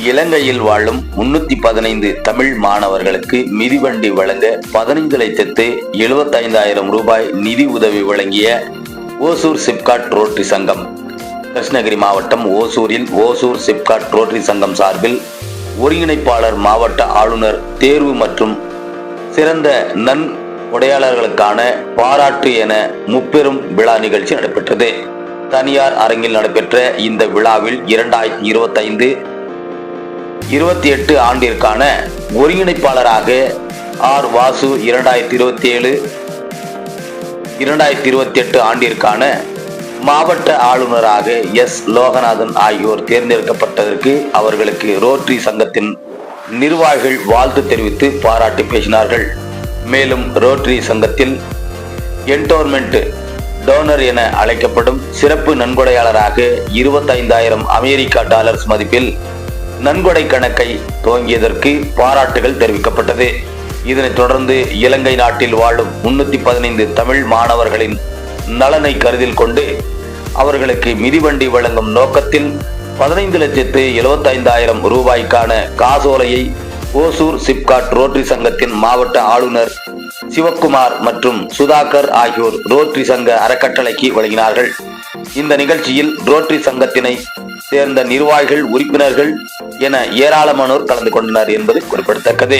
இலங்கையில் வாழும் 315 தமிழ் மாணவர்களுக்கு மிதிவண்டி வழங்க 15,75,000 ரூபாய் நிதி உதவி வழங்கிய ஓசூர் சிப்காட் ரோட்டரி சங்கம். கிருஷ்ணகிரி மாவட்டம் ஓசூரில் ஓசூர் சிப்காட் ரோட்டரி சங்கம் சார்பில் ஒருங்கிணைப்பாளர், மாவட்ட ஆளுநர் தேர்வு மற்றும் சிறந்த நன்கொடையாளர்களுக்கான பாராட்டு என முப்பெரும் விழா நிகழ்ச்சி நடைபெற்றது. தனியார் அரங்கில் நடைபெற்ற இந்த விழாவில் 2025-28 ஆண்டிற்கான ஒருங்கிணைப்பாளராக ஆர் வாசு, 2027-2028 ஆண்டிற்கான மாவட்ட ஆளுநராக எஸ் லோகநாதன் ஆகியோர் தேர்ந்தெடுக்கப்பட்டதற்கு அவர்களுக்கு ரோட்டரி சங்கத்தின் நிர்வாகிகள் வாழ்த்து தெரிவித்து பாராட்டி பேசினார்கள். மேலும் ரோட்டரி சங்கத்தில் என்டோர்மெண்ட் டோனர் என அழைக்கப்படும் சிறப்பு நன்கொடையாளராக 25,000 அமெரிக்கா டாலர்ஸ் மதிப்பில் நன்கொடை கணக்கை துவங்கியதற்கு பாராட்டுகள் தெரிவிக்கப்பட்டது. இதனைத் தொடர்ந்து இலங்கை நாட்டில் வாழும் 315 தமிழ் மாணவர்களின் நலனை கருத்தில் கொண்டு அவர்களுக்கு மிதிவண்டி வழங்கும் நோக்கத்தில் 15,75,000 ரூபாய்க்கான காசோலையை ஓசூர் சிப்காட் ரோட்டரி சங்கத்தின் மாவட்ட ஆளுநர் சிவக்குமார் மற்றும் சுதாகர் ஆகியோர் ரோட்டரி சங்க அறக்கட்டளைக்கு வழங்கினார்கள். இந்த நிகழ்ச்சியில் ரோட்டரி சங்கத்தினை சேர்ந்த நிர்வாகிகள், உறுப்பினர்கள் என ஏராளமானோர் கலந்து கொண்டனர் என்பது குறிப்பிடத்தக்கது.